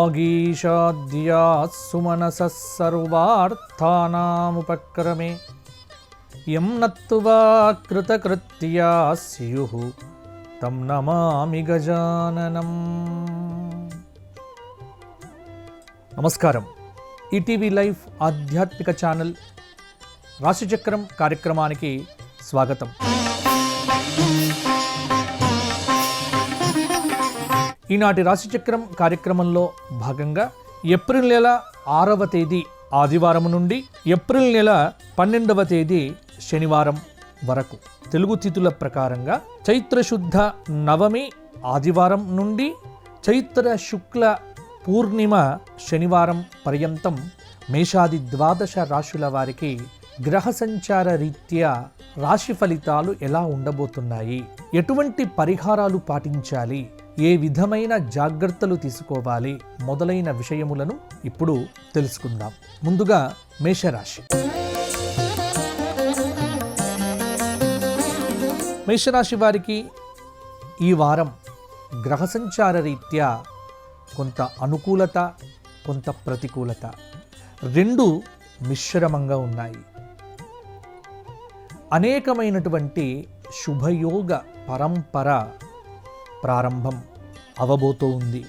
వాగీషాద్యాः సుమనసः సర్వార్థానాముపక్రమే యం నత్వా కృతకృత్యా స్యుః తం నమామి గజాననం. నమస్కారం. ETV live ఆధ్యాత్మిక ఛానల్ రాశిచక్రం కార్యక్రమానికి స్వాగతం. ఈనాటి రాశిచక్రం కార్యక్రమంలో భాగంగా ఏప్రిల్ నెల 6వ తేదీ ఆదివారం నుండి ఏప్రిల్ నెల 12వ తేదీ శనివారం వరకు తెలుగు తిథుల ప్రకారంగా చైత్రశుద్ధ నవమి ఆదివారం నుండి చైత్ర శుక్ల పూర్ణిమ శనివారం పర్యంతం మేషాది 12 రాశుల వారికి గ్రహ సంచార రీత్యా రాశి ఫలితాలు ఎలా ఉండబోతున్నాయి, ఎటువంటి పరిహారాలు పాటించాలి, ఏ విధమైన జాగ్రత్తలు తీసుకోవాలి మొదలైన విషయములను ఇప్పుడు తెలుసుకుందాం. ముందుగా మేషరాశి. మేషరాశి వారికి ఈ వారం గ్రహ సంచార రీత్యా కొంత అనుకూలత, కొంత ప్రతికూలత రెండు మిశ్రమంగా ఉన్నాయి. అనేకమైనటువంటి శుభయోగ పరంపర ప్రారంభం అవబోతూ ఉంది.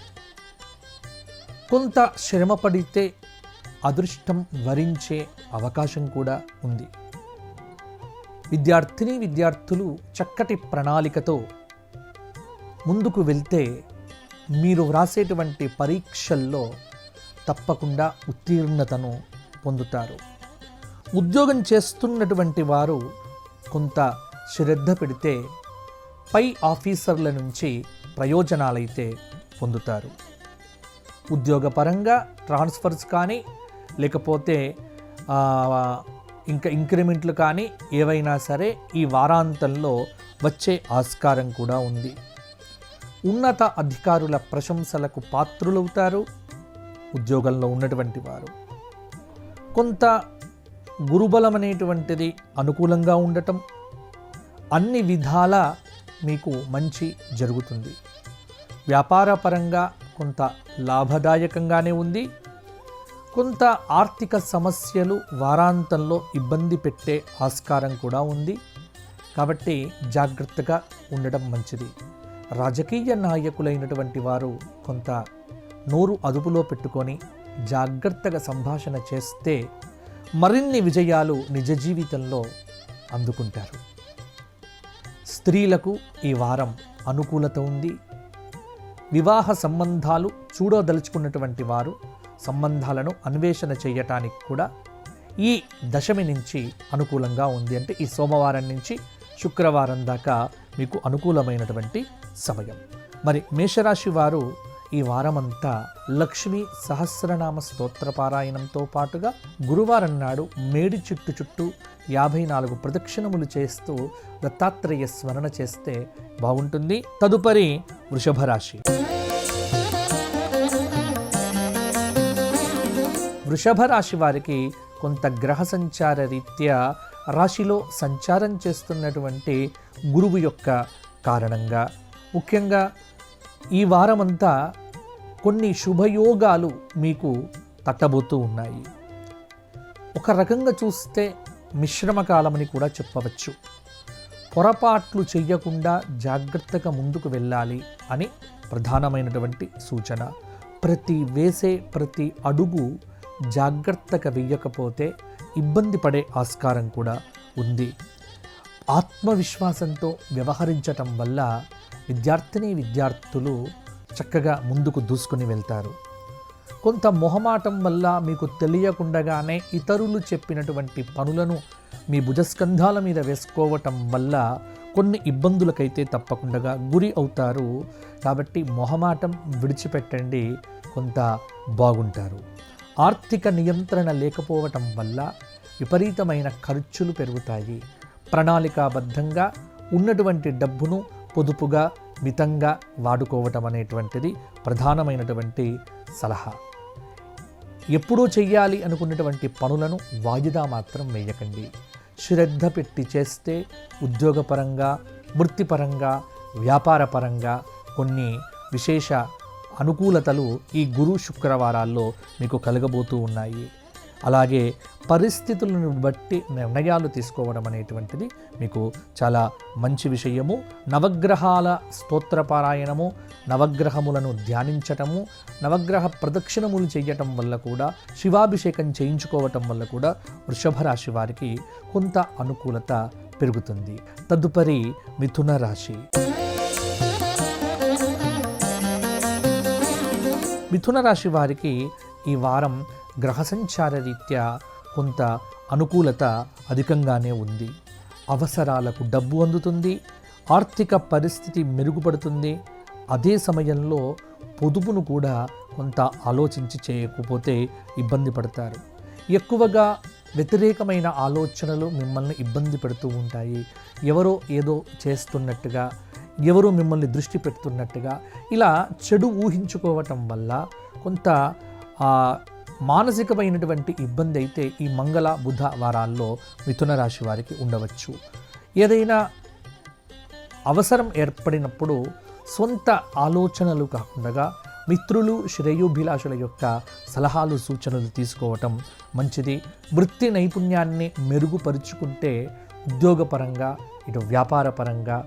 కొంత శ్రమ పడితే అదృష్టం వరించే అవకాశం కూడా ఉంది. విద్యార్థులు చక్కటి ప్రణాళికతో ముందుకు వెళ్తే మీరు వ్రాసేటువంటి పరీక్షల్లో తప్పకుండా ఉత్తీర్ణతను పొందుతారు. ఉద్యోగం చేస్తున్నటువంటి వారు కొంత శ్రద్ధ పెడితే పై ఆఫీసర్ల నుంచి ప్రయోజనాలైతే పొందుతారు. ఉద్యోగపరంగా ట్రాన్స్ఫర్స్ కానీ లేకపోతే ఇంకా ఇంక్రిమెంట్లు కానీ ఏవైనా సరే ఈ వారాంతంలో వచ్చే ఆస్కారం కూడా ఉంది. ఉన్నత అధికారుల ప్రశంసలకు పాత్రులవుతారు ఉద్యోగంలో ఉన్నటువంటి వారు. కొంత గురుబలం అనేటువంటిది అనుకూలంగా ఉండటం, అన్ని విధాల మీకు మంచి జరుగుతుంది. వ్యాపార పరంగా కొంత లాభదాయకంగానే ఉంది. కొంత ఆర్థిక సమస్యలు వారాంతంలో ఇబ్బంది పెట్టే ఆస్కారం కూడా ఉంది. కాబట్టి జాగ్రత్తగా ఉండడం మంచిది. రాజకీయ నాయకులైనటువంటి వారు కొంత నోరు అదుపులో పెట్టుకొని జాగ్రత్తగా సంభాషణ చేస్తే మరిన్ని విజయాలు నిజ జీవితంలో అందుకుంటారు. స్త్రీలకు ఈ వారం అనుకూలత ఉంది. వివాహ సంబంధాలు చూడదలుచుకున్నటువంటి వారు సంబంధాలను అన్వేషణ చేయటానికి కూడా ఈ దశమి నుంచి అనుకూలంగా ఉంది. అంటే ఈ సోమవారం నుంచి శుక్రవారం దాకా మీకు అనుకూలమైనటువంటి సమయం. మరి మేషరాశి వారు ఈ వారమంతా లక్ష్మీ సహస్రనామ స్తోత్ర పారాయణంతో పాటుగా గురువారం నాడు మేడి చుట్టూ 54 ప్రదక్షిణములు చేస్తూ దత్తాత్రేయ స్మరణ చేస్తే బాగుంటుంది. తదుపరి వృషభ రాశి. వృషభ రాశి వారికి కొంత గ్రహ సంచార రీత్యా రాశిలో సంచారం చేస్తున్నటువంటి గురువు యొక్క కారణంగా ముఖ్యంగా ఈ వారమంతా కొన్ని శుభయోగాలు మీకు తట్టబోతూ ఉన్నాయి. ఒక రకంగా చూస్తే మిశ్రమ కాలమని కూడా చెప్పవచ్చు. పొరపాట్లు చెయ్యకుండా జాగ్రత్తగా ముందుకు వెళ్ళాలి అని ప్రధానమైనటువంటి సూచన. ప్రతి అడుగు జాగ్రత్తగా వెయ్యకపోతే ఇబ్బంది పడే ఆస్కారం కూడా ఉంది. ఆత్మవిశ్వాసంతో వ్యవహరించటం వల్ల విద్యార్థులు చక్కగా ముందుకు దూసుకుని వెళ్తారు. కొంత మొహమాటం వల్ల మీకు తెలియకుండానే ఇతరులు చెప్పినటువంటి పనులను మీ భుజస్కంధాల మీద వేసుకోవటం వల్ల కొన్ని ఇబ్బందులకైతే తప్పకుండా గురి అవుతారు. కాబట్టి మొహమాటం విడిచిపెట్టండి, కొంత బాగుంటారు. ఆర్థిక నియంత్రణ లేకపోవటం వల్ల విపరీతమైన ఖర్చులు పెరుగుతాయి. ప్రణాళికాబద్ధంగా ఉన్నటువంటి డబ్బును పొదుపుగా మితంగా వాడుకోవటం అనేటువంటిది ప్రధానమైనటువంటి సలహా. ఎప్పుడూ చెయ్యాలి అనుకున్నటువంటి పనులను వాయిదా మాత్రం వేయకండి. శ్రద్ధ పెట్టి చేస్తే ఉద్యోగపరంగా, వృత్తిపరంగా, వ్యాపారపరంగా కొన్ని విశేష అనుకూలతలు ఈ గురు శుక్రవారాల్లో మీకు కలగబోతూ ఉన్నాయి. అలాగే పరిస్థితులను బట్టి నిర్ణయాలు తీసుకోవడం అనేటువంటిది మీకు చాలా మంచి విషయము. నవగ్రహాల స్తోత్రపారాయణము, నవగ్రహములను ధ్యానించటము, నవగ్రహ ప్రదక్షిణములు చేయటం వల్ల కూడా, శివాభిషేకం చేయించుకోవటం వల్ల కూడా వృషభ రాశి వారికి కొంత అనుకూలత పెరుగుతుంది. తదుపరి మిథున రాశి. మిథున రాశి వారికి ఈ వారం గ్రహ సంచార రీత్యా కొంత అనుకూలత అధికంగానే ఉంది. అవసరాలకు డబ్బు అందుతుంది, ఆర్థిక పరిస్థితి మెరుగుపడుతుంది. అదే సమయంలో పొదుపును కూడా కొంత ఆలోచించి చేయకపోతే ఇబ్బంది పడతారు. ఎక్కువగా వ్యతిరేకమైన ఆలోచనలు మిమ్మల్ని ఇబ్బంది పెడుతూ ఉంటాయి. ఎవరో ఏదో చేస్తున్నట్టుగా, ఎవరో మిమ్మల్ని దృష్టి పెడుతున్నట్టుగా ఇలా చెడు ఊహించుకోవటం వల్ల కొంత మానసికమైనటువంటి ఇబ్బంది అయితే ఈ మంగళ బుధ వారాల్లో మిథున రాశి వారికి ఉండవచ్చు. ఏదైనా అవసరం ఏర్పడినప్పుడు సొంత ఆలోచనలు కాకుండా మిత్రులు, శ్రేయోభిలాషుల యొక్క సలహాలు, సూచనలు తీసుకోవటం మంచిది. వృత్తి నైపుణ్యాన్ని మెరుగుపరుచుకుంటే ఉద్యోగపరంగా, ఇటు వ్యాపారపరంగా,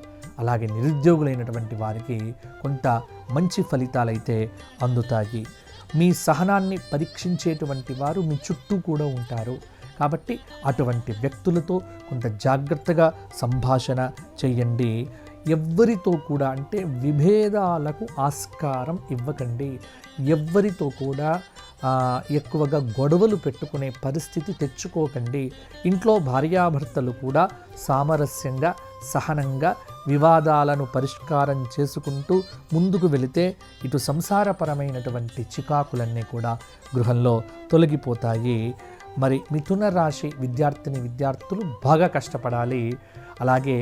అలాగే నిరుద్యోగులైనటువంటి వారికి కొంత మంచి ఫలితాలైతే అందుతాయి. మీ సహనాన్ని పరీక్షించేటువంటి వారు మీ చుట్టూ కూడా ఉంటారు. కాబట్టి అటువంటి వ్యక్తులతో కొంత జాగ్రత్తగా సంభాషణ చేయండి. ఎవ్వరితో కూడా అంటే విభేదాలకు ఆస్కారం ఇవ్వకండి. ఎవ్వరితో కూడా ఎక్కువగా గొడవలు పెట్టుకునే పరిస్థితి తెచ్చుకోకండి. ఇంట్లో భార్యాభర్తలు కూడా సామరస్యంగా, సహనంగా వివాదాలను పరిష్కారం చేసుకుంటూ ముందుకు వెళితే ఇటు సంసారపరమైనటువంటి చికాకులన్నీ కూడా గృహంలో తొలగిపోతాయి. మరి మిథున రాశి విద్యార్థులు బాగా కష్టపడాలి. అలాగే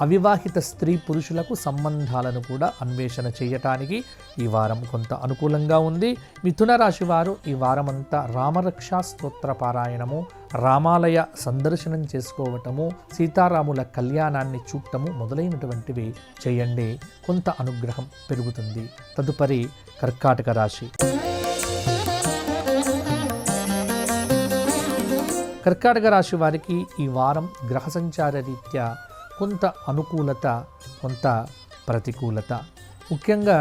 అవివాహిత స్త్రీ పురుషులకు సంబంధాలను కూడా అన్వేషణ చేయటానికి ఈ వారం కొంత అనుకూలంగా ఉంది. మిథున రాశి వారు ఈ వారమంతా రామరక్షా స్తోత్ర పారాయణము, రామాలయ సందర్శనం చేసుకోవటము, సీతారాముల కళ్యాణాన్ని చూడటము మొదలైనటువంటివి చేయండి. కొంత అనుగ్రహం పెరుగుతుంది. తదుపరి కర్కాటక రాశి. కర్కాటక రాశి వారికి ఈ వారం గ్రహ సంచార రీత్యా కొంత అనుకూలత, కొంత ప్రతికూలత. ముఖ్యంగా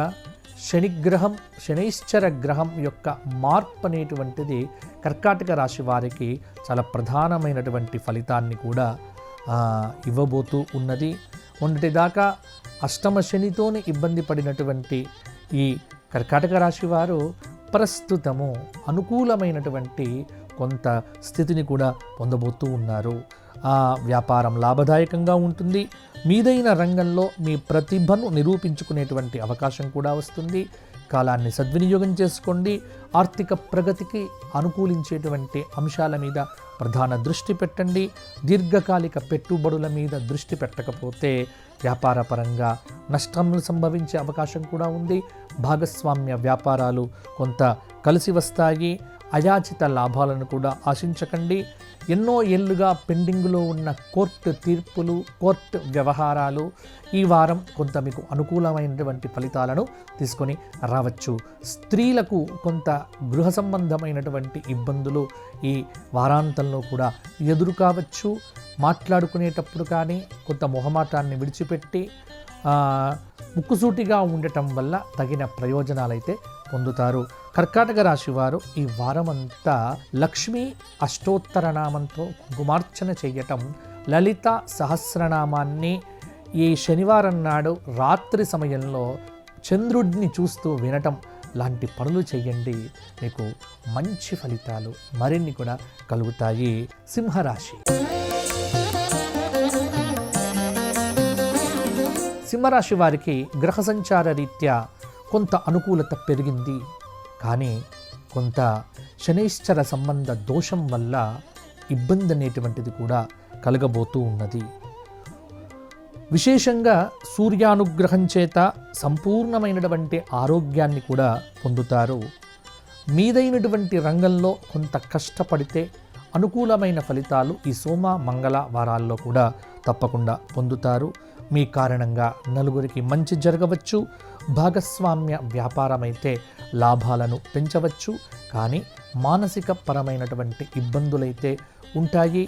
శనిగ్రహం, శనైశ్చర గ్రహం యొక్క మార్పు అనేటువంటిది కర్కాటక రాశి వారికి చాలా ప్రధానమైనటువంటి ఫలితాన్ని కూడా ఇవ్వబోతూ ఉన్నది. మొన్నటిదాకా అష్టమ శనితోని ఇబ్బంది పడినటువంటి ఈ కర్కాటక రాశి వారు ప్రస్తుతము అనుకూలమైనటువంటి కొంత స్థితిని కూడా పొందబోతూ ఉన్నారు. వ్యాపారం లాభదాయకంగా ఉంటుంది. మీదైన రంగంలో మీ ప్రతిభను నిరూపించుకునేటువంటి అవకాశం కూడా వస్తుంది. కాలాన్ని సద్వినియోగం చేసుకోండి. ఆర్థిక ప్రగతికి అనుకూలించేటువంటి అంశాల మీద ప్రధాన దృష్టి పెట్టండి. దీర్ఘకాలిక పెట్టుబడుల మీద దృష్టి పెట్టకపోతే వ్యాపారపరంగా నష్టములు సంభవించే అవకాశం కూడా ఉంది. భాగస్వామ్య వ్యాపారాలు కొంత కలిసి వస్తాయి. అయాచిత లాభాలను కూడా ఆశించకండి. ఎన్నో ఏళ్లుగా పెండింగ్లో ఉన్న కోర్టు తీర్పులు, కోర్టు వ్యవహారాలు ఈ వారం కొంత మీకు అనుకూలమైనటువంటి ఫలితాలను తీసుకొని రావచ్చు. స్త్రీలకు కొంత గృహ సంబంధమైనటువంటి ఇబ్బందులు ఈ వారాంతంలో కూడా ఎదురు కావచ్చు. మాట్లాడుకునేటప్పుడు కానీ కొంత మొహమాటాన్ని విడిచిపెట్టి ముక్కుసూటిగా ఉండటం వల్ల తగిన ప్రయోజనాలైతే పొందుతారు. కర్కాటక రాశి వారు ఈ వారమంతా లక్ష్మీ అష్టోత్తర నామంతో కుంకుమార్చన చేయటం, లలిత సహస్రనామాన్ని ఈ శనివారం నాడు రాత్రి సమయంలో చంద్రుడిని చూస్తూ వినటం లాంటి పనులు చేయండి. మీకు మంచి ఫలితాలు మరిన్ని కూడా కలుగుతాయి. సింహరాశి. సింహరాశి వారికి గ్రహ సంచార రీత్యా కొంత అనుకూలత పెరిగింది. కానీ కొంత శనైశ్చర సంబంధ దోషం వల్ల ఇబ్బంది అనేటువంటిది కూడా కలగబోతూ ఉన్నది. విశేషంగా సూర్యానుగ్రహం చేత సంపూర్ణమైనటువంటి ఆరోగ్యాన్ని కూడా పొందుతారు. మీదైనటువంటి రంగంలో కొంత కష్టపడితే అనుకూలమైన ఫలితాలు ఈ సోమ, మంగళ వారాల్లో కూడా తప్పకుండా పొందుతారు. మీ కారణంగా నలుగురికి మంచి జరగవచ్చు. భాగస్వామ్య వ్యాపారమైతే లాభాలను పెంచవచ్చు, కానీ మానసిక పరమైనటువంటి ఇబ్బందులైతే ఉంటాయి.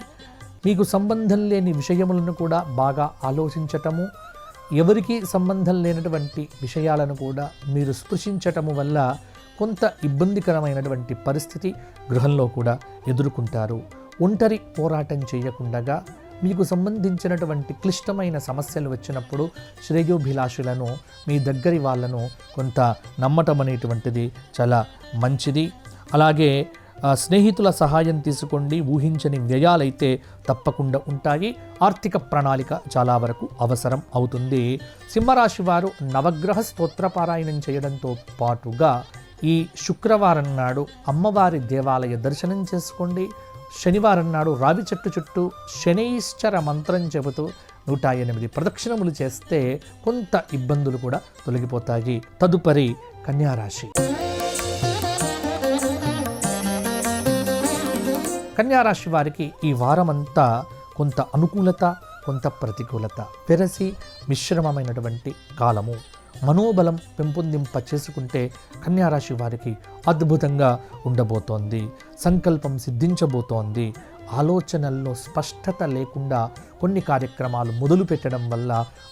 మీకు సంబంధం లేని విషయములను కూడా బాగా ఆలోచించటము, ఎవరికీ సంబంధం లేనటువంటి విషయాలను కూడా మీరు స్పృశించటము వల్ల కొంత ఇబ్బందికరమైనటువంటి పరిస్థితి గృహంలో కూడా ఎదుర్కొంటారు. ఒంటరి పోరాటం చేయకుండా మీకు సంబంధించినటువంటి క్లిష్టమైన సమస్యలు వచ్చినప్పుడు శ్రేయోభిలాషులను, మీ దగ్గరి వాళ్ళను కొంత నమ్మటం అనేటువంటిది చాలా మంచిది. అలాగే స్నేహితుల సహాయం తీసుకోండి. ఊహించని వ్యయాలైతే తప్పకుండా ఉంటాయి. ఆర్థిక ప్రణాళిక చాలా వరకు అవసరం అవుతుంది. సింహరాశి వారు నవగ్రహ స్తోత్రపారాయణం చేయడంతో పాటుగా ఈ శుక్రవారం నాడు అమ్మవారి దేవాలయ దర్శనం చేసుకోండి. శనివారం నాడు రావి చెట్టు చుట్టూ శనైశ్చర మంత్రం చెబుతూ 108 ప్రదక్షిణములు చేస్తే కొంత ఇబ్బందులు కూడా తొలగిపోతాయి. తదుపరి కన్యారాశి. కన్యారాశి వారికి ఈ వారమంతా కొంత అనుకూలత, కొంత ప్రతికూలత పెరసి మిశ్రమమైనటువంటి కాలము. మనోబలం పెంపొందింప చేసుకుంటే కన్యారాశి వారికి అద్భుతంగా ఉండబోతోంది. సంకల్పం సిద్ధించబోతోంది. ఆలోచనల్లో స్పష్టత లేకుండా కొన్ని కార్యక్రమాలు మొదలు పెట్టడం వల్ల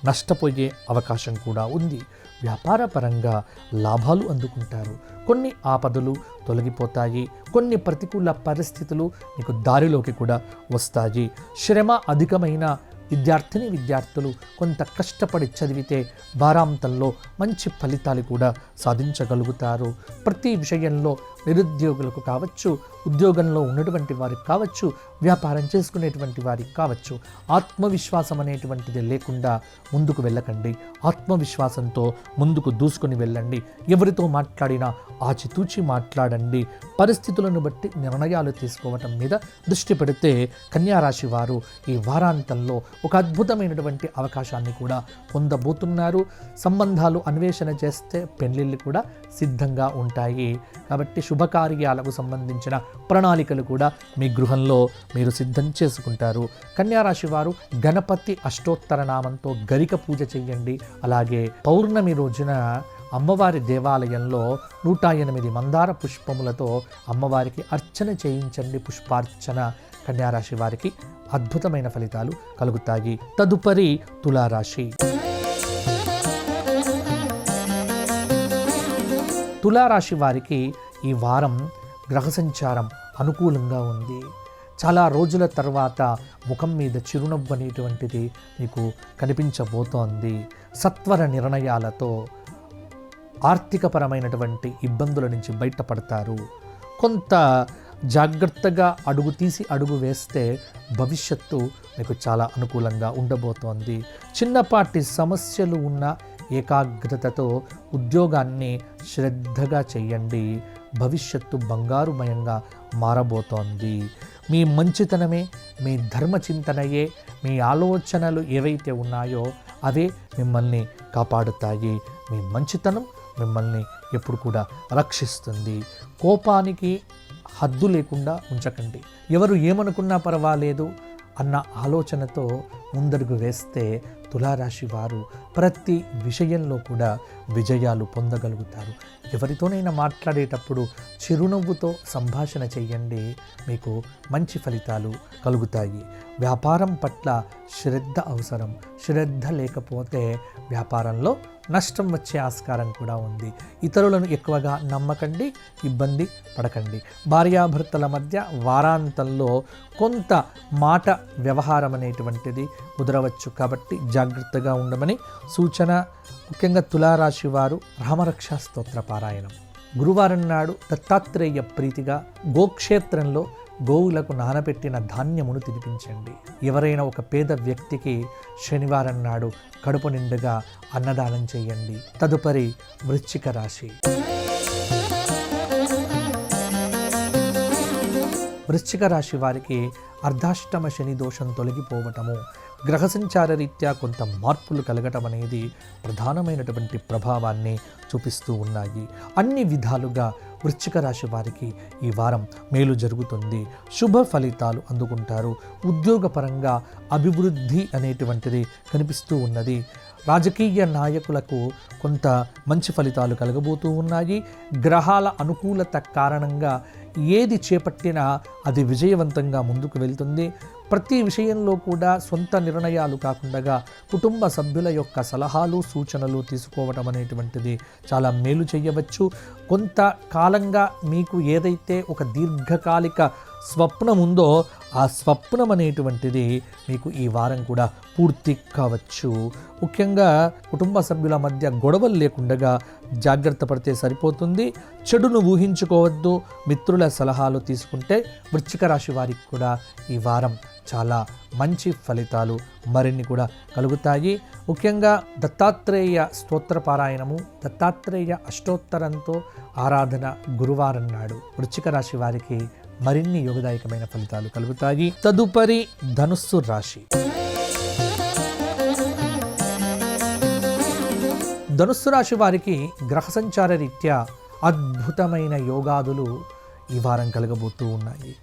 నష్టపోయే అవకాశం కూడా ఉంది. వ్యాపార పరంగా లాభాలు అందుకుంటారు. కొన్ని ఆపదలు తొలగిపోతాయి. కొన్ని ప్రతికూల పరిస్థితులు మీకు దారిలోకి కూడా వస్తాయి. శ్రమ అధికమైన విద్యార్థులు కొంత కష్టపడి చదివితే వారాంతంలో మంచి ఫలితాలు కూడా సాధించగలుగుతారు. ప్రతి విషయంలో నిరుద్యోగులకు కావచ్చు, ఉద్యోగంలో ఉన్నటువంటి వారికి కావచ్చు, వ్యాపారం చేసుకునేటువంటి వారికి కావచ్చు, ఆత్మవిశ్వాసం అనేటువంటిది లేకుండా ముందుకు వెళ్ళకండి. ఆత్మవిశ్వాసంతో ముందుకు దూసుకొని వెళ్ళండి. ఎవరితో మాట్లాడినా ఆచితూచి మాట్లాడండి. పరిస్థితులను బట్టి నిర్ణయాలు తీసుకోవటం మీద దృష్టి పెడితే కన్యారాశి వారు ఈ వారాంతంలో ఒక అద్భుతమైనటువంటి అవకాశాన్ని కూడా పొందబోతున్నారు. సంబంధాలు అన్వేషణ చేస్తే పెళ్లిళ్ళు కూడా సిద్ధంగా ఉంటాయి. కాబట్టి శుభకార్యాలకు సంబంధించిన ప్రణాళికలు కూడా మీ గృహంలో మీరు సిద్ధం చేసుకుంటారు. కన్యారాశి వారు గణపతి అష్టోత్తర నామంతో గరిక పూజ చెయ్యండి. అలాగే పౌర్ణమి రోజున అమ్మవారి దేవాలయంలో 108 మందార పుష్పములతో అమ్మవారికి అర్చన చేయించండి. పుష్పార్చన. కన్యారాశి వారికి అద్భుతమైన ఫలితాలు కలుగుతాయి. తదుపరి తులారాశి. తులారాశి వారికి ఈ వారం గ్రహ సంచారం అనుకూలంగా ఉంది. చాలా రోజుల తర్వాత ముఖం మీద చిరునవ్వు అనేటువంటిది మీకు కనిపించబోతోంది. సత్వర నిర్ణయాలతో ఆర్థికపరమైనటువంటి ఇబ్బందుల నుంచి బయటపడతారు. కొంత జాగ్రత్తగా అడుగు తీసి అడుగు వేస్తే భవిష్యత్తు మీకు చాలా అనుకూలంగా ఉండబోతోంది. చిన్నపాటి సమస్యలు ఉన్న ఏకాగ్రతతో ఉద్యోగాన్ని శ్రద్ధగా చేయండి. భవిష్యత్తు బంగారుమయంగా మారబోతోంది. మీ మంచితనమే, మీ ధర్మచింతనయే, మీ ఆలోచనలు ఏవైతే ఉన్నాయో అవే మిమ్మల్ని కాపాడుతాయి. మీ మంచితనం మిమ్మల్ని ఎప్పుడు కూడా రక్షిస్తుంది. కోపానికి హద్దు లేకుండా ఉంచకండి. ఎవరు ఏమనుకున్నా పర్వాలేదు అన్న ఆలోచనతో ముందడుగు వేస్తే తులారాశి వారు ప్రతి విషయంలో కూడా విజయాలు పొందగలుగుతారు. ఎవరితోనైనా మాట్లాడేటప్పుడు చిరునవ్వుతో సంభాషణ చేయండి. మీకు మంచి ఫలితాలు కలుగుతాయి. వ్యాపారం పట్ల శ్రద్ధ అవసరం. శ్రద్ధ లేకపోతే వ్యాపారంలో నష్టం వచ్చే ఆస్కారం కూడా ఉంది. ఇతరులను ఎక్కువగా నమ్మకండి, ఇబ్బంది పడకండి. భార్యాభర్తల మధ్య వారాంతంలో కొంత మాట వ్యవహారం అనేటువంటిది కుదరవచ్చు. కాబట్టి జాగ్రత్తగా ఉండమని సూచన. ముఖ్యంగా తులారాశి వారు రామరక్షా స్తోత్ర పారాయణం. గురువారం నాడు దత్తాత్రేయ ప్రీతిగా గోక్షేత్రంలో గోవులకు నానబెట్టిన ధాన్యమును తినిపించండి. ఎవరైనా ఒక పేద వ్యక్తికి శనివారం నాడు కడుపు నిండుగా అన్నదానం చేయండి. తదుపరి వృశ్చిక రాశి. వృశ్చిక రాశి వారికి అర్ధాష్టమ శని దోషం తొలగిపోవటము, గ్రహ సంచార రీత్యా కొంత మార్పులు కలగటం అనేది ప్రధానమైనటువంటి ప్రభావాన్ని చూపిస్తూ ఉన్నాయి. అన్ని విధాలుగా వృశ్చిక రాశి వారికి ఈ వారం మేలు జరుగుతుంది, శుభ ఫలితాలు అందుకుంటారు. ఉద్యోగపరంగా అభివృద్ధి అనేటువంటిది కనిపిస్తూ ఉన్నది. రాజకీయ నాయకులకు కొంత మంచి ఫలితాలు కలగబోతూ ఉన్నాయి. గ్రహాల అనుకూలత కారణంగా ఏది చేపట్టినా అది విజయవంతంగా ముందుకు వెళ్తుంది. ప్రతి విషయంలో కూడా సొంత నిర్ణయాలు కాకుండా కుటుంబ సభ్యుల యొక్క సలహాలు సూచనలు తీసుకోవటం అనేటువంటిది చాలా మేలు చేయవచ్చు. కొంత కాలంగా మీకు ఏదైతే ఒక దీర్ఘకాలిక స్వప్నం ఉందో ఆ స్వప్నం అనేటువంటిది మీకు ఈ వారం కూడా పూర్తి కావచ్చు. ముఖ్యంగా కుటుంబ సభ్యుల మధ్య గొడవలు లేకుండా జాగ్రత్త పడితే సరిపోతుంది. చెడును ఊహించుకోవద్దు. మిత్రుల సలహాలు తీసుకుంటే వృశ్చిక రాశి వారికి కూడా ఈ వారం చాలా మంచి ఫలితాలు మరిన్ని కూడా కలుగుతాయి. ముఖ్యంగా దత్తాత్రేయ స్తోత్ర పారాయణము, దత్తాత్రేయ అష్టోత్తరంతో ఆరాధన గురువారం నాడు వృశ్చిక రాశి వారికి మరిన్ని యోగదాయకమైన ఫలితాలు కలుగుతాయి. తదుపరి ధనుస్సు రాశి. ధనుస్సు రాశి వారికి గ్రహ సంచార రీత్యా అద్భుతమైన యోగాదులు ఈ వారం కలగబోతూ ఉన్నాయి.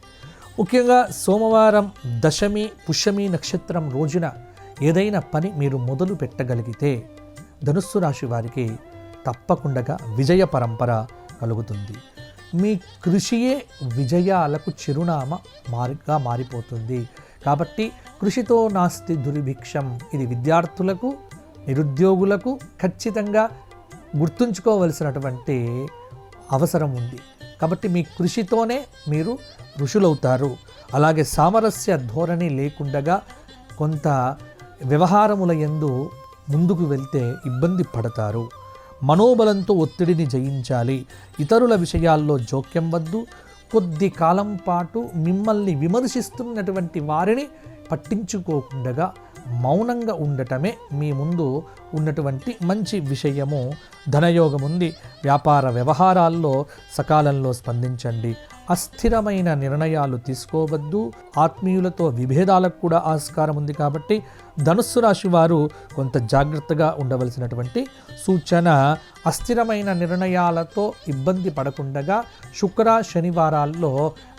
ముఖ్యంగా సోమవారం దశమి పుష్యమి నక్షత్రం రోజున ఏదైనా పని మీరు మొదలు పెట్టగలిగితే ధనుస్సు రాశి వారికి తప్పకుండా విజయ పరంపర కలుగుతుంది. మీ కృషియే విజయాలకు చిరునామా మారిపోతుంది. కాబట్టి కృషితో నాస్తి దుర్భిక్షం, ఇది విద్యార్థులకు నిరుద్యోగులకు ఖచ్చితంగా గుర్తుంచుకోవలసినటువంటి అవసరం ఉంది. కాబట్టి మీ కృషితోనే మీరు ఋషులవుతారు. అలాగే సామరస్య ధోరణి లేకుండా కొంత వ్యవహారముల యందు ముందుకు వెళ్తే ఇబ్బంది పడతారు. మనోబలంతో ఒత్తిడిని జయించాలి. ఇతరుల విషయాల్లో జోక్యం వద్దు. కొద్ది కాలం పాటు మిమ్మల్ని విమర్శిస్తున్నటువంటి వారిని పట్టించుకోకుండా మౌనంగా ఉండటమే మీ ముందు ఉన్నటువంటి మంచి విషయము. ధనయోగం ఉంది. వ్యాపార వ్యవహారాల్లో సకాలంలో స్పందించండి. అస్థిరమైన నిర్ణయాలు తీసుకోవద్దు. ఆత్మీయులతో విభేదాలకు కూడా ఆస్కారం ఉంది. కాబట్టి ధనుస్సు రాశి వారు కొంత జాగ్రత్తగా ఉండవలసినటువంటి సూచన. అస్థిరమైన నిర్ణయాలతో ఇబ్బంది పడకుండా శుక్ర శనివారాల్లో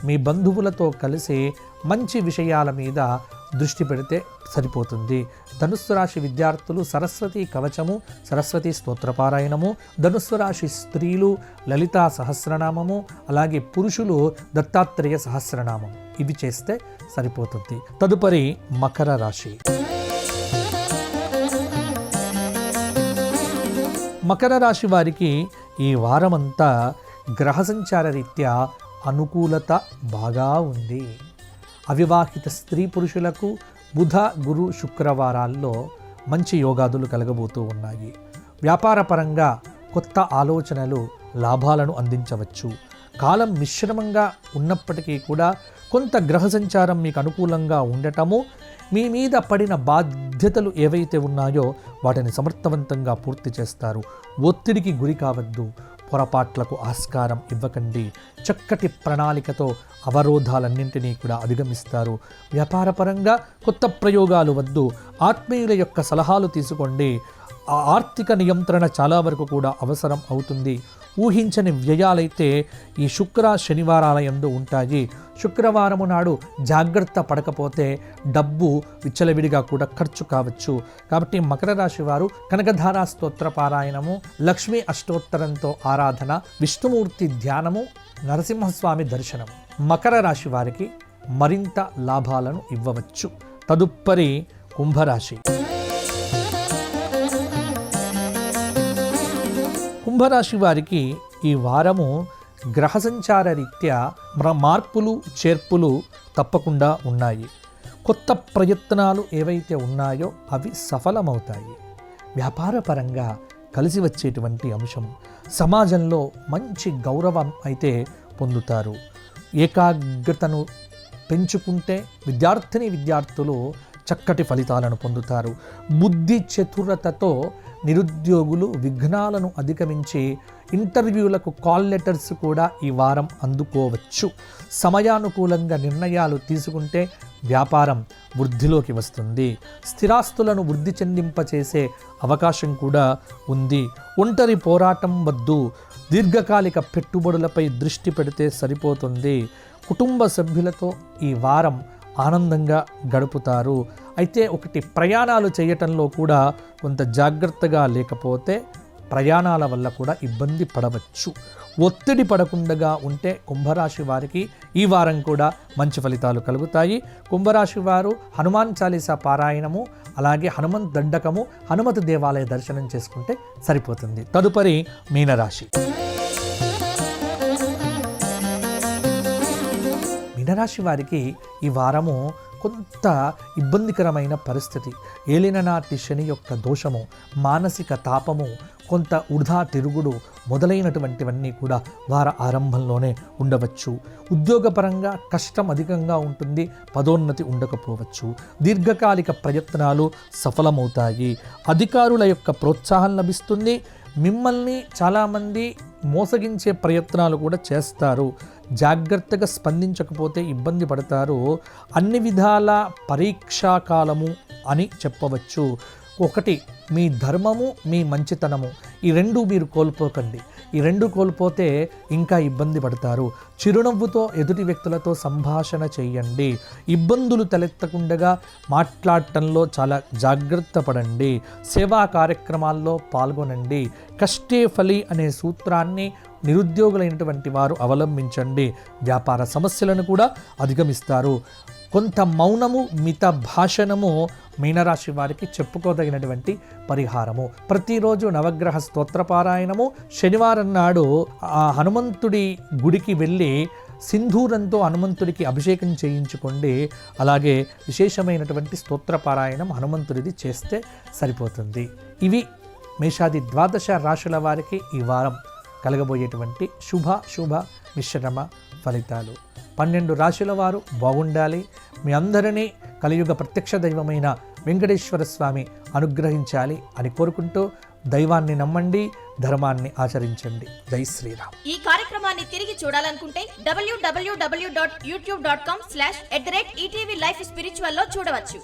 మీ బంధువులతో కలిసి మంచి విషయాల మీద దృష్టి పెడితే సరిపోతుంది. ధనుస్సు రాశి విద్యార్థులు సరస్వతి కవచము, సరస్వతి స్తోత్రపారాయణము, ధనుస్సు రాశి స్త్రీలు లలితా సహస్రనామము, అలాగే పురుషులు దత్తాత్రేయ సహస్రనామం ఇవి చేస్తే సరిపోతుంది. తదుపరి మకర రాశి. మకర రాశి వారికి ఈ వారమంతా గ్రహ సంచార రీత్యా అనుకూలత బాగా ఉంది. అవివాహిత స్త్రీ పురుషులకు బుధ గురు శుక్రవారాల్లో మంచి యోగాదులు కలగబోతూ ఉన్నాయి. వ్యాపార పరంగా కొత్త ఆలోచనలు లాభాలను అందించవచ్చు. కాలం మిశ్రమంగా ఉన్నప్పటికీ కూడా కొంత గ్రహ సంచారం మీకు అనుకూలంగా ఉండటము, మీ మీద పడిన బాధ్యతలు ఏవైతే ఉన్నాయో వాటిని సమర్థవంతంగా పూర్తి చేస్తారు. ఒత్తిడికి గురి కావద్దు. పొరపాట్లకు ఆస్కారం ఇవ్వకండి. చక్కటి ప్రణాళికతో అవరోధాలన్నింటినీ కూడా అధిగమిస్తారు. వ్యాపారపరంగా కొత్త ప్రయోగాలు వద్దు. ఆత్మీయుల యొక్క సలహాలు తీసుకోండి. ఆర్థిక నియంత్రణ చాలా వరకు కూడా అవసరం అవుతుంది. ఊహించని వ్యయాలైతే ఈ శుక్ర శనివారాల యందు ఉంటాయి. శుక్రవారము నాడు జాగ్రత్త పడకపోతే డబ్బు విచ్చలవిడిగా కూడా ఖర్చు కావచ్చు. కాబట్టి మకర రాశి వారు కనకధారా స్తోత్ర పారాయణము, లక్ష్మీ అష్టోత్తరంతో ఆరాధన, విష్ణుమూర్తి ధ్యానము, నరసింహస్వామి దర్శనం మకర రాశి వారికి మరింత లాభాలను ఇవ్వవచ్చు. తదుపరి కుంభరాశి. కుంభరాశి వారికి ఈ వారము గ్రహ సంచార రీత్యా మార్పులు చేర్పులు తప్పకుండా ఉన్నాయి. కొత్త ప్రయత్నాలు ఏవైతే ఉన్నాయో అవి సఫలమవుతాయి. వ్యాపార పరంగా కలిసి వచ్చేటువంటి అంశం. సమాజంలో మంచి గౌరవం అయితే పొందుతారు. ఏకాగ్రతను పెంచుకుంటే విద్యార్థులు చక్కటి ఫలితాలను పొందుతారు. బుద్ధి చతురతతో నిరుద్యోగులు విఘ్నాలను అధిగమించి ఇంటర్వ్యూలకు కాల్ లెటర్స్ కూడా ఈ వారం అందుకోవచ్చు. సమయానుకూలంగా నిర్ణయాలు తీసుకుంటే వ్యాపారం వృద్ధిలోకి వస్తుంది. స్థిరాస్తులను వృద్ధి చెందింపచేసే అవకాశం కూడా ఉంది. ఒంటరి పోరాటం వద్దు, దీర్ఘకాలిక పెట్టుబడులపై దృష్టి పెడితే సరిపోతుంది. కుటుంబ సభ్యులతో ఈ వారం ఆనందంగా గడుపుతారు. అయితే ఒకటి, ప్రయాణాలు చేయటంలో కూడా కొంత జాగ్రత్తగా లేకపోతే ప్రయాణాల వల్ల కూడా ఇబ్బంది పడవచ్చు. ఒత్తిడి పడకుండా ఉంటే కుంభరాశి వారికి ఈ వారం కూడా మంచి ఫలితాలు కలుగుతాయి. కుంభరాశి వారు హనుమాన్ చాలీసా పారాయణము, అలాగే హనుమంత్ దండకము, హనుమతి దేవాలయ దర్శనం చేసుకుంటే సరిపోతుంది. తదుపరి మీనరాశి. మీనరాశి వారికి ఈ వారము కొంత ఇబ్బందికరమైన పరిస్థితి. ఏలిననాటి శని యొక్క దోషము, మానసిక తాపము, కొంత వృధా తిరుగుడు మొదలైనటువంటివన్నీ కూడా వార ఆరంభంలోనే ఉండవచ్చు. ఉద్యోగపరంగా కష్టం అధికంగా ఉంటుంది, పదోన్నతి ఉండకపోవచ్చు. దీర్ఘకాలిక ప్రయత్నాలు సఫలమవుతాయి. అధికారుల యొక్క ప్రోత్సాహం లభిస్తుంది. మిమ్మల్ని చాలామంది మోసగించే ప్రయత్నాలు కూడా చేస్తారు. జాగ్రత్తగా స్పందించకపోతే ఇబ్బంది పడతారు. అన్ని విధాల పరీక్షాకాలము అని చెప్పవచ్చు. ఒకటి, మీ ధర్మము, మీ మంచితనము, ఈ రెండు మీరు కోల్పోకండి. ఈ రెండు కోల్పోతే ఇంకా ఇబ్బంది పడతారు. చిరునవ్వుతో ఎదుటి వ్యక్తులతో సంభాషణ చేయండి. ఇబ్బందులు తలెత్తకుండా మాట్లాడటంలో చాలా జాగ్రత్త పడండి. సేవా కార్యక్రమాల్లో పాల్గొనండి. కష్టే ఫలి అనే సూత్రాన్ని నిరుద్యోగులైనటువంటి వారు అవలంబించండి. వ్యాపార సమస్యలను కూడా అధిగమిస్తారు. కొంత మౌనము, మిత భాషణము మీనరాశి వారికి చెప్పుకోదగినటువంటి పరిహారము. ప్రతిరోజు నవగ్రహ స్తోత్రపారాయణము, శనివారం నాడు ఆ హనుమంతుడి గుడికి వెళ్ళి సింధూరంతో హనుమంతుడికి అభిషేకం చేయించుకోండి. అలాగే విశేషమైనటువంటి స్తోత్రపారాయణం హనుమంతుడిది చేస్తే సరిపోతుంది. ఇవి మేషాది ద్వాదశ రాశుల వారికి ఈ వారం కలగబోయేటువంటి శుభ మిశ్రమ ఫలితాలు. 12 రాశుల వారు బాగుండాలి. మీ అందరినీ కలియుగ ప్రత్యక్ష దైవమైన వెంకటేశ్వర స్వామి అనుగ్రహించాలి అని కోరుకుంటూ దైవాన్ని నమ్మండి, ధర్మాన్ని ఆచరించండి. జై శ్రీరామ్. ఈ కార్యక్రమాన్ని తిరిగి చూడాలనుకుంటే www.youtube.com/@ETV Life Spiritual లో చూడవచ్చు.